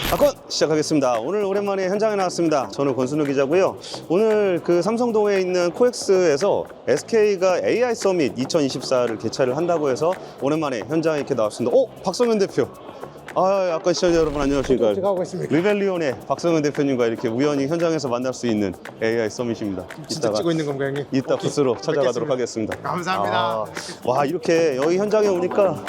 아건 시작하겠습니다. 오늘 오랜만에 현장에 나왔습니다. 저는 권순우 기자고요. 오늘 그 삼성동에 있는 코엑스에서 SK가 AI 서밋 2024를 개최를 한다고 해서 오랜만에 현장에 이렇게 나왔습니다. 박성현 대표. 아까 시청자 여러분 안녕하십니까. 제가 하고 있습니다. 리벨리온의 박성현 대표님과 이렇게 우연히 현장에서 만날 수 있는 AI 서밋입니다. 진짜 찍고 있는 건가요, 형님? 이따 오케이. 부스로 찾아가도록 뵙겠습니다. 하겠습니다. 감사합니다. 와, 이렇게 여기 현장에 오니까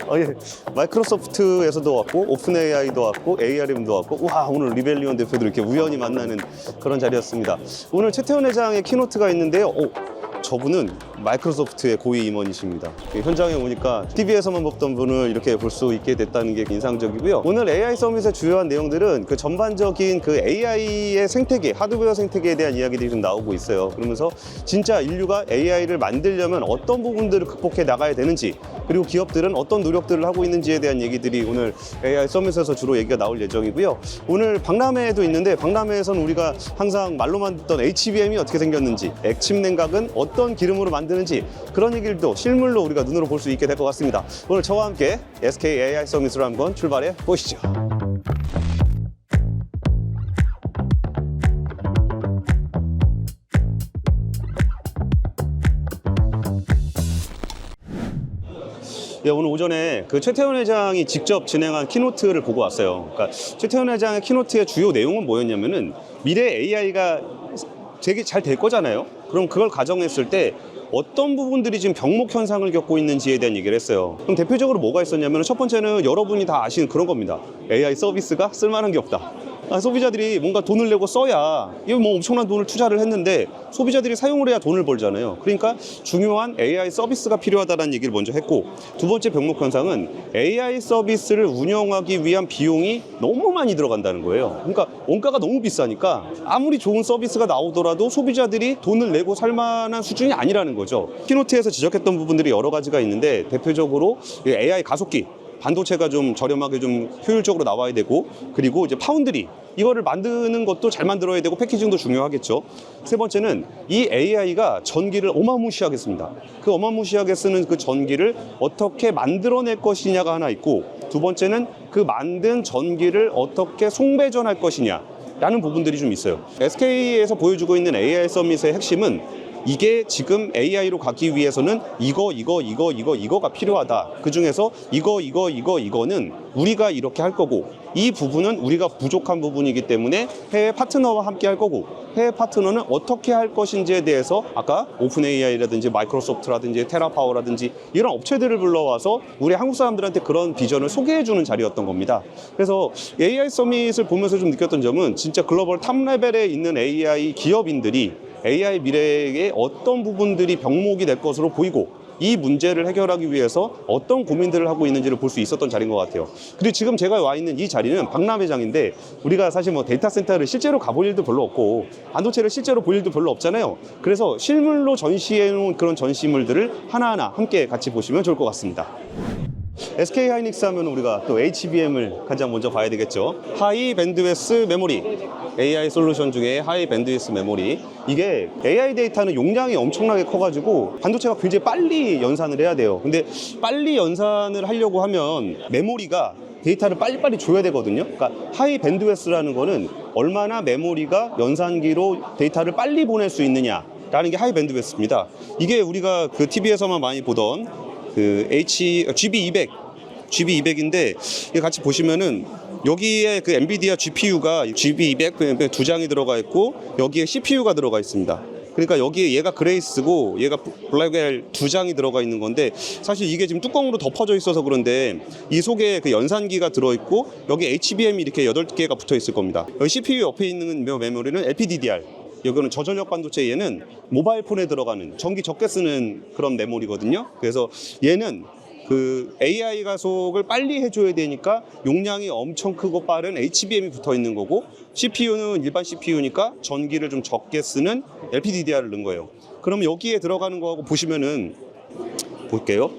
마이크로소프트에서도 왔고 오픈 AI도 왔고 ARM도 왔고 와, 오늘 리벨리온 대표들 이렇게 우연히 만나는 그런 자리였습니다. 오늘 최태원 회장의 키노트가 있는데요. 저분은 마이크로소프트의 고위 임원이십니다. 현장에 오니까 TV에서만 보던 분을 이렇게 볼 수 있게 됐다는 게 인상적이고요. 오늘 AI 서밋의 주요한 내용들은 그 전반적인 그 AI의 생태계, 하드웨어 생태계에 대한 이야기들이 좀 나오고 있어요. 그러면서 진짜 인류가 AI를 만들려면 어떤 부분들을 극복해 나가야 되는지, 그리고 기업들은 어떤 노력들을 하고 있는지에 대한 얘기들이 오늘 AI 서밋에서 주로 얘기가 나올 예정이고요. 오늘 박람회도 있는데 박람회에서는 우리가 항상 말로만 듣던 HBM이 어떻게 생겼는지, 액침 냉각은 어떤 기름으로 만드는지 그런 얘기들도 실물로 우리가 눈으로 볼 수 있게 될 것 같습니다. 오늘 저와 함께 SK AI 서밋으로 한번 출발해 보시죠. 오늘 오전에 그 최태원 회장이 직접 진행한 키노트를 보고 왔어요. 그러니까 최태원 회장의 키노트의 주요 내용은 뭐였냐면은 미래 AI가 되게 잘 될 거잖아요. 그럼 그걸 가정했을 때 어떤 부분들이 지금 병목 현상을 겪고 있는지에 대한 얘기를 했어요. 그럼 대표적으로 뭐가 있었냐면 첫 번째는 여러분이 다 아시는 그런 겁니다. AI 서비스가 쓸만한 게 없다. 소비자들이 뭔가 돈을 내고 써야, 이거 뭐 엄청난 돈을 투자를 했는데 소비자들이 사용을 해야 돈을 벌잖아요. 그러니까 중요한 AI 서비스가 필요하다는 얘기를 먼저 했고, 두 번째 병목 현상은 AI 서비스를 운영하기 위한 비용이 너무 많이 들어간다는 거예요. 그러니까 원가가 너무 비싸니까 아무리 좋은 서비스가 나오더라도 소비자들이 돈을 내고 살 만한 수준이 아니라는 거죠. 키노트에서 지적했던 부분들이 여러 가지가 있는데 대표적으로 AI 가속기, 반도체가 좀 저렴하게 좀 효율적으로 나와야 되고, 그리고 이제 파운드리, 이거를 만드는 것도 잘 만들어야 되고 패키징도 중요하겠죠. 세 번째는 이 AI가 전기를 어마무시하게 씁니다. 그 어마무시하게 쓰는 그 전기를 어떻게 만들어낼 것이냐가 하나 있고, 두 번째는 그 만든 전기를 어떻게 송배전할 것이냐 라는 부분들이 좀 있어요. SK에서 보여주고 있는 AI 서밋의 핵심은 이게 지금 AI로 가기 위해서는 이거가 필요하다. 그 중에서 이거는 우리가 이렇게 할 거고, 이 부분은 우리가 부족한 부분이기 때문에 해외 파트너와 함께 할 거고, 해외 파트너는 어떻게 할 것인지에 대해서 아까 오픈 AI라든지 마이크로소프트라든지 테라파워라든지 이런 업체들을 불러와서 우리 한국 사람들한테 그런 비전을 소개해주는 자리였던 겁니다. 그래서 AI 서밋을 보면서 좀 느꼈던 점은 진짜 글로벌 탑 레벨에 있는 AI 기업인들이 AI 미래에 어떤 부분들이 병목이 될 것으로 보이고, 이 문제를 해결하기 위해서 어떤 고민들을 하고 있는지를 볼 수 있었던 자리인 것 같아요. 그리고 지금 제가 와 있는 이 자리는 박람회장인데, 우리가 사실 뭐 데이터 센터를 실제로 가볼 일도 별로 없고 반도체를 실제로 볼 일도 별로 없잖아요. 그래서 실물로 전시해 놓은 그런 전시물들을 하나하나 함께 같이 보시면 좋을 것 같습니다. SK 하이닉스 하면 우리가 또 HBM을 가장 먼저 봐야 되겠죠. 하이 밴드위스 메모리, AI 솔루션 중에 하이 밴드위스 메모리. 이게 AI 데이터는 용량이 엄청나게 커가지고 반도체가 굉장히 빨리 연산을 해야 돼요. 근데 빨리 연산을 하려고 하면 메모리가 데이터를 빨리빨리 줘야 되거든요. 그러니까 하이 밴드위스라는 거는 얼마나 메모리가 연산기로 데이터를 빨리 보낼 수 있느냐라는 게 하이 밴드위스입니다. 이게 우리가 그 TV에서만 많이 보던 그 GB200인데 이거 같이 보시면은 여기에 그 엔비디아 GPU가 GB200 두 장이 들어가 있고, 여기에 CPU가 들어가 있습니다. 그러니까 여기에 얘가 그레이스고 얘가 블랙웰 두 장이 들어가 있는 건데, 사실 이게 지금 뚜껑으로 덮어져 있어서 그런데 이 속에 그 연산기가 들어있고 여기 HBM이 이렇게 8개가 붙어 있을 겁니다. 여기 CPU 옆에 있는 메모리는 LPDDR, 이거는 저전력 반도체, 얘는 모바일 폰에 들어가는 전기 적게 쓰는 그런 메모리거든요. 그래서 얘는 그 AI 가속을 빨리 해줘야 되니까 용량이 엄청 크고 빠른 HBM이 붙어 있는 거고, CPU는 일반 CPU니까 전기를 좀 적게 쓰는 LPDDR을 넣은 거예요. 그럼 여기에 들어가는 거하고 보시면은 볼게요.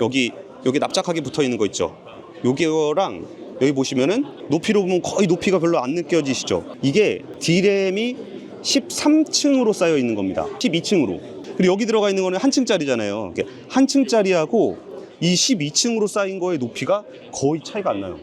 여기 납작하게 붙어 있는 거 있죠. 여기랑 여기 보시면은 높이로 보면 거의 높이가 별로 안 느껴지시죠. 이게 D램이 13층으로 쌓여 있는 겁니다. 12층으로. 그리고 여기 들어가 있는 거는 한 층짜리잖아요. 한 층짜리하고 이 12층으로 쌓인 거의 높이가 거의 차이가 안 나요.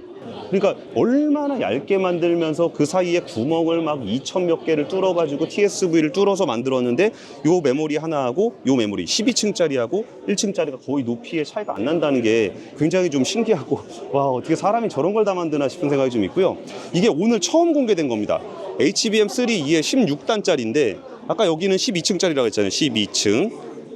그러니까 얼마나 얇게 만들면서 그 사이에 구멍을 막 2,000 몇 개를 뚫어가지고 TSV를 뚫어서 만들었는데 요 메모리 하나하고 요 메모리 12층짜리하고 1층짜리가 거의 높이의 차이가 안 난다는 게 굉장히 좀 신기하고 와 어떻게 사람이 저런 걸 다 만드나 싶은 생각이 좀 있고요. 이게 오늘 처음 공개된 겁니다. HBM3E의 16단짜리인데 아까 여기는 12층짜리라고 했잖아요.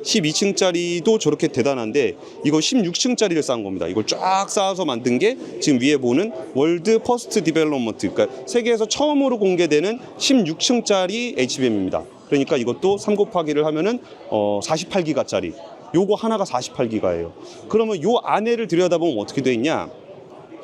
12층짜리도 저렇게 대단한데 이거 16층짜리를 쌓은 겁니다. 이걸 쫙 쌓아서 만든 게 지금 위에 보는 월드 퍼스트 디벨롭먼트, 그러니까 세계에서 처음으로 공개되는 16층짜리 HBM입니다. 그러니까 이것도 3 곱하기를 하면은 48기가짜리. 요거 하나가 48기가예요. 그러면 요 안에를 들여다보면 어떻게 돼 있냐?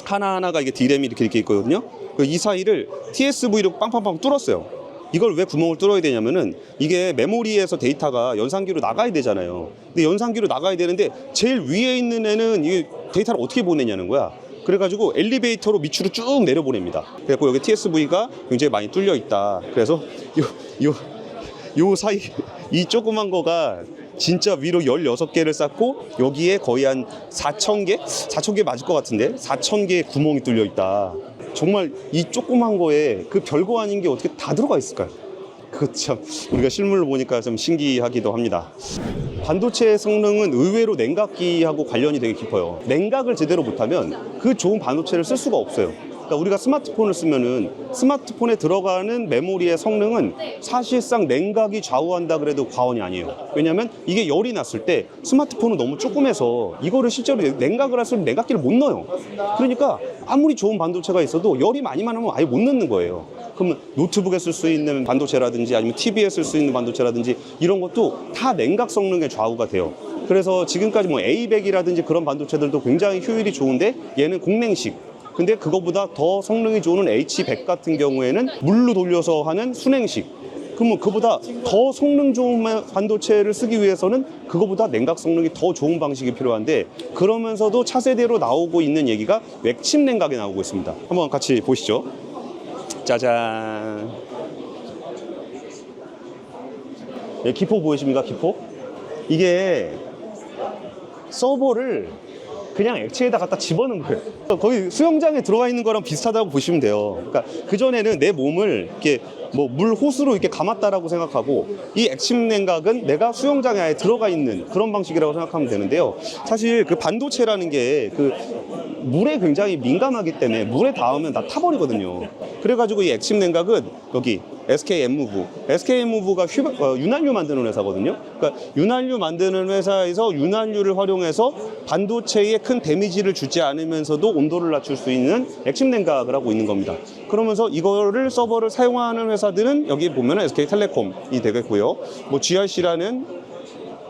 하나하나가 이게 D램이 이렇게 있거든요. 이 사이를 TSV로 빵빵빵 뚫었어요. 이걸 왜 구멍을 뚫어야 되냐면은 이게 메모리에서 데이터가 연산기로 나가야 되잖아요. 근데 연산기로 나가야 되는데 제일 위에 있는 애는 이 데이터를 어떻게 보내냐는 거야. 그래가지고 엘리베이터로 밑으로 쭉 내려보냅니다. 그래서 여기 TSV가 굉장히 많이 뚫려 있다. 그래서 요 사이 이 조그만 거가 진짜 위로 16개를 쌓고 여기에 거의 한 4,000개? 4,000개 맞을 것 같은데 4,000개의 구멍이 뚫려 있다. 정말 이 조그만 거에 그 별거 아닌 게 어떻게 다 들어가 있을까요? 그 참 우리가 실물로 보니까 좀 신기하기도 합니다. 반도체의 성능은 의외로 냉각기하고 관련이 되게 깊어요. 냉각을 제대로 못하면 그 좋은 반도체를 쓸 수가 없어요. 그러니까 우리가 스마트폰을 쓰면은 스마트폰에 들어가는 메모리의 성능은 사실상 냉각이 좌우한다 그래도 과언이 아니에요. 왜냐하면 이게 열이 났을 때 스마트폰은 너무 조그매서 이거를 실제로 냉각을 했으면 냉각기를 못 넣어요. 그러니까 아무리 좋은 반도체가 있어도 열이 많이만 하면 아예 못 넣는 거예요. 그러면 노트북에 쓸 수 있는 반도체라든지 아니면 TV에 쓸 수 있는 반도체라든지 이런 것도 다 냉각 성능에 좌우가 돼요. 그래서 지금까지 뭐 A100이라든지 그런 반도체들도 굉장히 효율이 좋은데 얘는 공냉식. 근데 그거보다 더 성능이 좋은 H100 같은 경우에는 물로 돌려서 하는 순행식. 그러면 그보다 더 성능 좋은 반도체를 쓰기 위해서는 그거보다 냉각 성능이 더 좋은 방식이 필요한데 그러면서도 차세대로 나오고 있는 얘기가 액침 냉각이 나오고 있습니다. 한번 같이 보시죠. 짜잔. 예, 기포 보이십니까? 기포? 이게 서버를 그냥 액체에다 갖다 집어넣은 거예요. 거기 수영장에 들어가 있는 거랑 비슷하다고 보시면 돼요. 그러니까 그전에는 내 몸을 이렇게 뭐 물 호스로 이렇게 감았다라고 생각하고 이 액침 냉각은 내가 수영장에 아예 들어가 있는 그런 방식이라고 생각하면 되는데요. 사실 그 반도체라는 게 그 물에 굉장히 민감하기 때문에 물에 닿으면 다 타버리거든요. 그래가지고 이 액침 냉각은 여기 SKM무브가 윤활유 만드는 회사거든요. 그러니까 윤활유 만드는 회사에서 윤활유를 활용해서 반도체에 큰 데미지를 주지 않으면서도 온도를 낮출 수 있는 액침 냉각을 하고 있는 겁니다. 그러면서 이거를 서버를 사용하는 회사들은 여기 보면은 SK텔레콤이 되겠고요. 뭐 GRC라는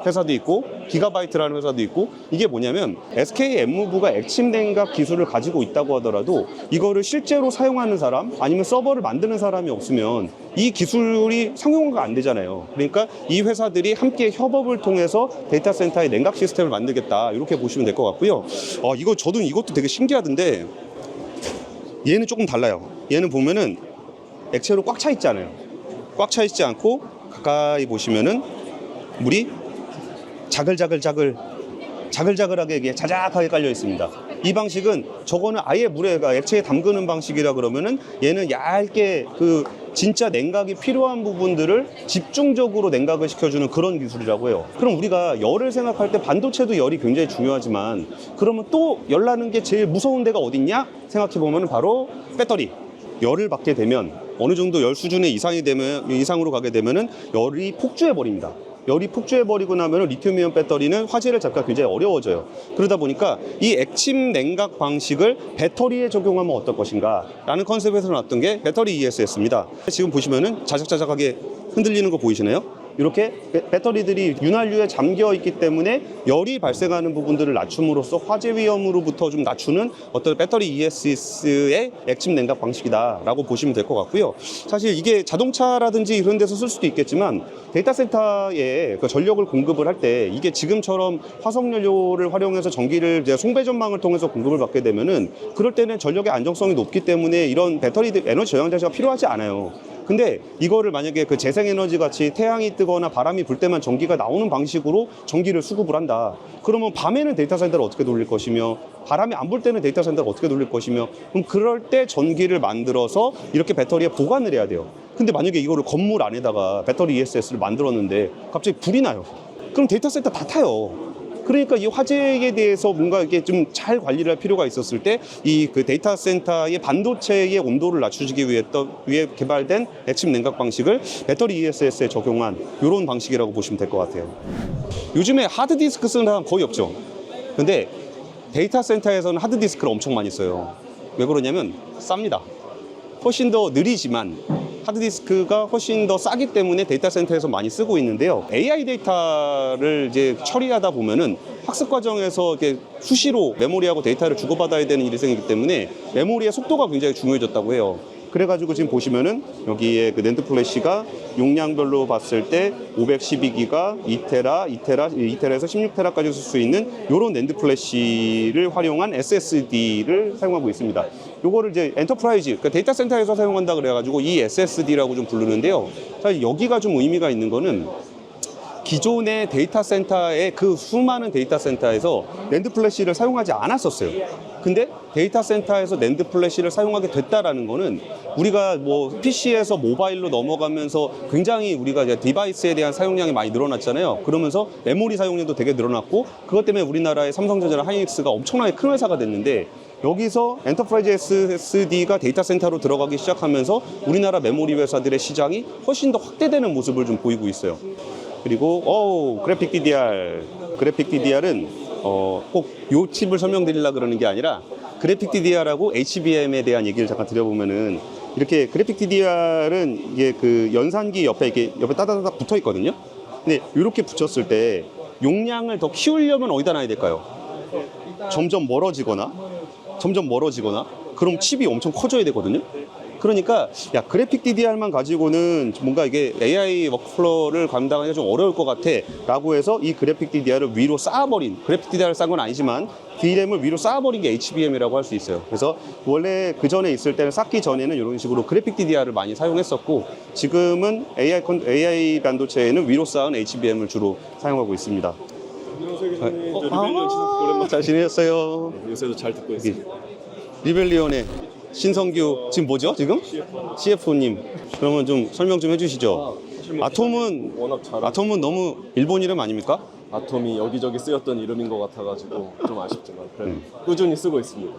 회사도 있고 기가바이트라는 회사도 있고 이게 뭐냐면 SKM무브가 액침 냉각 기술을 가지고 있다고 하더라도 이거를 실제로 사용하는 사람 아니면 서버를 만드는 사람이 없으면 이 기술이 상용화가 안 되잖아요. 그러니까 이 회사들이 함께 협업을 통해서 데이터 센터의 냉각 시스템을 만들겠다 이렇게 보시면 될 것 같고요. 이것도 되게 신기하던데 얘는 조금 달라요. 얘는 보면은 액체로 꽉 차 있지 않아요. 꽉 차 있지 않고 가까이 보시면은 물이 자글자글하게 이게 자작하게 깔려 있습니다. 이 방식은 저거는 아예 물에 액체에 담그는 방식이라 그러면은 얘는 얇게 그 진짜 냉각이 필요한 부분들을 집중적으로 냉각을 시켜주는 그런 기술이라고 해요. 그럼 우리가 열을 생각할 때 반도체도 열이 굉장히 중요하지만 그러면 또 열 나는 게 제일 무서운 데가 어딨냐 생각해 보면 바로 배터리. 열을 받게 되면 어느 정도 열 수준의 이상으로 가게 되면은 열이 폭주해 버립니다. 열이 폭주해버리고 나면 리튬이온 배터리는 화재를 잡기가 굉장히 어려워져요. 그러다 보니까 이 액침 냉각 방식을 배터리에 적용하면 어떨 것인가 라는 컨셉에서 나왔던 게 배터리 ESS입니다. 지금 보시면은 자작자작하게 흔들리는 거 보이시나요? 이렇게 배터리들이 윤활유에 잠겨 있기 때문에 열이 발생하는 부분들을 낮춤으로써 화재 위험으로부터 좀 낮추는 어떤 배터리 ESS의 액침 냉각 방식이다라고 보시면 될 것 같고요. 사실 이게 자동차라든지 이런 데서 쓸 수도 있겠지만 데이터 센터에 그 전력을 공급을 할 때 이게 지금처럼 화석연료를 활용해서 전기를 이제 송배전망을 통해서 공급을 받게 되면은 그럴 때는 전력의 안정성이 높기 때문에 이런 배터리 에너지 저장 장치가 필요하지 않아요. 근데 이거를 만약에 그 재생에너지 같이 태양이 뜨거나 바람이 불 때만 전기가 나오는 방식으로 전기를 수급을 한다. 그러면 밤에는 데이터 센터를 어떻게 돌릴 것이며 바람이 안 불 때는 데이터 센터를 어떻게 돌릴 것이며 그럼 그럴 때 전기를 만들어서 이렇게 배터리에 보관을 해야 돼요. 근데 만약에 이거를 건물 안에다가 배터리 ESS를 만들었는데 갑자기 불이 나요. 그럼 데이터 센터 다 타요. 그러니까 이 화재에 대해서 뭔가 이게 좀 잘 관리를 할 필요가 있었을 때 이 그 데이터 센터의 반도체의 온도를 낮추기 위해 개발된 액침 냉각 방식을 배터리 ESS에 적용한 이런 방식이라고 보시면 될 것 같아요. 요즘에 하드디스크 쓰는 사람 거의 없죠. 근데 데이터 센터에서는 하드디스크를 엄청 많이 써요. 왜 그러냐면 쌉니다. 훨씬 더 느리지만 하드디스크가 훨씬 더 싸기 때문에 데이터 센터에서 많이 쓰고 있는데요. AI 데이터를 이제 처리하다 보면은 학습 과정에서 이렇게 수시로 메모리하고 데이터를 주고받아야 되는 일이 생기기 때문에 메모리의 속도가 굉장히 중요해졌다고 해요. 그래가지고 지금 보시면은 여기에 그 낸드 플래시가 용량별로 봤을 때 512기가, 2테라에서 16테라까지 쓸 수 있는 이런 낸드 플래시를 활용한 SSD를 사용하고 있습니다. 요거를 이제 엔터프라이즈, 그러니까 데이터 센터에서 사용한다 그래가지고 이 SSD라고 좀 부르는데요. 사실 여기가 좀 의미가 있는 거는 기존의 데이터 센터의 그 수많은 데이터 센터에서 낸드 플래시를 사용하지 않았었어요. 근데 데이터 센터에서 낸드 플래시를 사용하게 됐다라는 거는 우리가 뭐 PC에서 모바일로 넘어가면서 굉장히 우리가 이제 디바이스에 대한 사용량이 많이 늘어났잖아요. 그러면서 메모리 사용량도 되게 늘어났고 그것 때문에 우리나라의 삼성전자나 하이닉스가 엄청나게 큰 회사가 됐는데 여기서 엔터프라이즈 SSD가 데이터 센터로 들어가기 시작하면서 우리나라 메모리 회사들의 시장이 훨씬 더 확대되는 모습을 좀 보이고 있어요. 그리고 그래픽 DDR. 그래픽 DDR은 꼭 요 칩을 설명드리려고 그러는 게 아니라 그래픽 DDR하고 HBM에 대한 얘기를 잠깐 드려보면은 이렇게 그래픽 DDR은 이게 그 연산기 옆에 따다다닥 붙어 있거든요. 근데 이렇게 붙였을 때 용량을 더 키우려면 어디다 놔야 될까요? 점점 멀어지거나 그럼 칩이 엄청 커져야 되거든요. 그러니까 그래픽 DDR만 가지고는 뭔가 이게 AI 워크플로우를 감당하기가 좀 어려울 것 같아 라고 해서 이 그래픽 DDR을 위로 쌓아버린, 그래픽 DDR을 쌓은 건 아니지만 DRAM을 위로 쌓아버린 게 HBM이라고 할 수 있어요. 그래서 원래 그 전에 있을 때는 쌓기 전에는 이런 식으로 그래픽 DDR을 많이 사용했었고 지금은 AI 반도체에는 위로 쌓은 HBM을 주로 사용하고 있습니다. 안녕하세요, 기자님. 리벨리온 신성규 오랜만에. 잘 지내셨어요? 요새도 잘 듣고 있습니다. 리벨리온의 신성규 지금 뭐죠? 지금? CF님. 그러면 좀 설명 좀 해주시죠. 아톰은 워낙 잘 아톰은 너무 일본 이름 아닙니까? 아톰이 여기저기 쓰였던 이름인 것 같아가지고 좀 아쉽지만 그래도 꾸준히 쓰고 있습니다.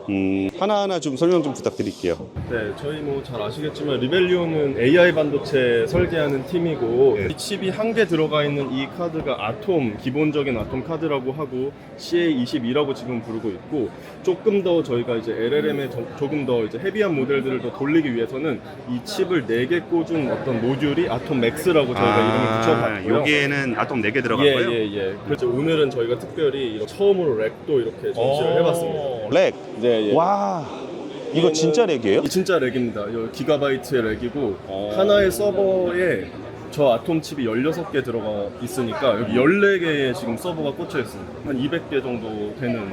하나하나 좀 설명 좀 부탁드릴게요. 네, 저희 뭐 잘 아시겠지만 리벨리온은 AI 반도체 설계하는 팀이고 네. 이 칩이 한 개 들어가 있는 이 카드가 아톰, 기본적인 아톰 카드라고 하고 CA22라고 지금 부르고 있고 조금 더 저희가 이제 LLM에 조금 더 이제 헤비한 모델들을 더 돌리기 위해서는 이 칩을 4개 꽂은 어떤 모듈이 아톰 맥스라고 저희가 이름을 붙여봤고요. 여기에는 아톰 4개 예. 그래서 오늘은 저희가 특별히 처음으로 렉도 이렇게 전시를 해봤습니다. 렉. 네. 와. 이거 진짜 렉이에요? 이 진짜 렉입니다. 이거 기가바이트의 렉이고 하나의 서버에 저 아톰 칩이 16개 들어가 있으니까 여기 14개의 지금 서버가 꽂혀 있습니다. 한 200개 정도 되는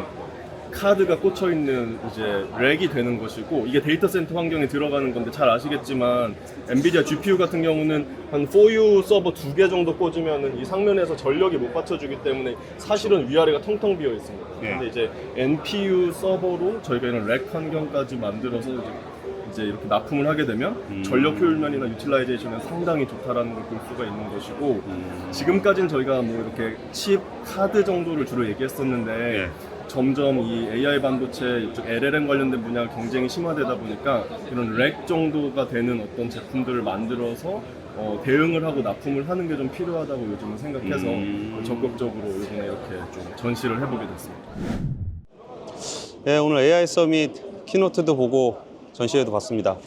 카드가 꽂혀 있는 이제 렉이 되는 것이고 이게 데이터 센터 환경에 들어가는 건데 잘 아시겠지만 엔비디아 GPU 같은 경우는 한 4U 서버 2개 정도 꽂으면은 이 상면에서 전력이 못 받쳐주기 때문에 사실은 위아래가 텅텅 비어 있습니다. 네. 근데 이제 NPU 서버로 저희가 이런 렉 환경까지 만들어서 이제 이렇게 납품을 하게 되면 전력 효율면이나 유틸라이제이션은 상당히 좋다라는 걸 볼 수가 있는 것이고 지금까지는 저희가 뭐 이렇게 칩 카드 정도를 주로 얘기했었는데 네. 점점 이 AI 반도체 이쪽 LLM 관련된 분야가 경쟁이 심화되다 보니까 이런 렉 정도가 되는 어떤 제품들을 만들어서 대응을 하고 납품을 하는 게 좀 필요하다고 요즘은 생각해서 적극적으로 이번에 이렇게 좀 전시를 해보게 됐습니다. 네, 오늘 AI 서밋 키노트도 보고 전시회도 봤습니다.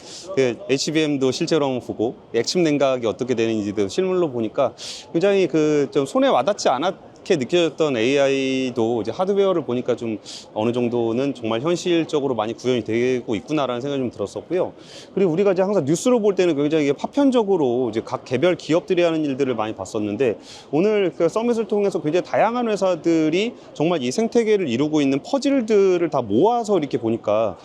HBM도 실제로 한번 보고 액침 냉각이 어떻게 되는지도 실물로 보니까 굉장히 좀 손에 와닿지 그렇게 느껴졌던 AI도 이제 하드웨어를 보니까 좀 어느 정도는 정말 현실적으로 많이 구현이 되고 있구나라는 생각이 좀 들었었고요. 그리고 우리가 이제 항상 뉴스로 볼 때는 굉장히 이게 파편적으로 이제 각 개별 기업들이 하는 일들을 많이 봤었는데 오늘 그 서밋을 통해서 굉장히 다양한 회사들이 정말 이 생태계를 이루고 있는 퍼즐들을 다 모아서 이렇게 보니까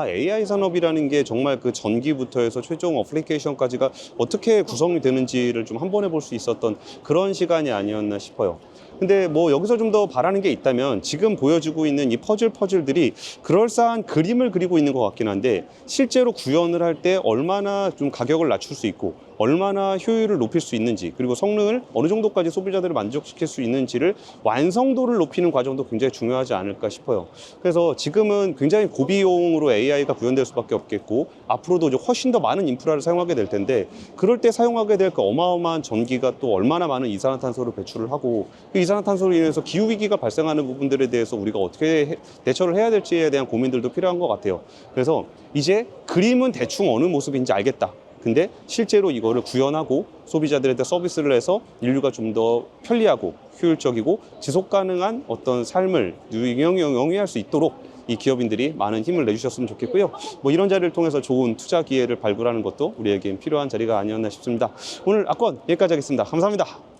AI 산업이라는 게 정말 그 전기부터 해서 최종 어플리케이션까지가 어떻게 구성이 되는지를 좀 한 번에 볼 수 있었던 그런 시간이 아니었나 싶어요. 근데 뭐 여기서 좀 더 바라는 게 있다면 지금 보여주고 있는 이 퍼즐들이 그럴싸한 그림을 그리고 있는 것 같긴 한데 실제로 구현을 할 때 얼마나 좀 가격을 낮출 수 있고 얼마나 효율을 높일 수 있는지 그리고 성능을 어느 정도까지 소비자들을 만족시킬 수 있는지를 완성도를 높이는 과정도 굉장히 중요하지 않을까 싶어요. 그래서 지금은 굉장히 고비용으로 AI가 구현될 수밖에 없겠고 앞으로도 이제 훨씬 더 많은 인프라를 사용하게 될 텐데 그럴 때 사용하게 될 그 어마어마한 전기가 또 얼마나 많은 이산화탄소를 배출을 하고 그 이산화탄소로 인해서 기후위기가 발생하는 부분들에 대해서 우리가 어떻게 대처를 해야 될지에 대한 고민들도 필요한 것 같아요. 그래서 이제 그림은 대충 어느 모습인지 알겠다. 근데 실제로 이거를 구현하고 소비자들한테 서비스를 해서 인류가 좀 더 편리하고 효율적이고 지속 가능한 어떤 삶을 영위할 수 있도록 이 기업인들이 많은 힘을 내주셨으면 좋겠고요. 뭐 이런 자리를 통해서 좋은 투자 기회를 발굴하는 것도 우리에겐 필요한 자리가 아니었나 싶습니다. 오늘 악권 여기까지 하겠습니다. 감사합니다.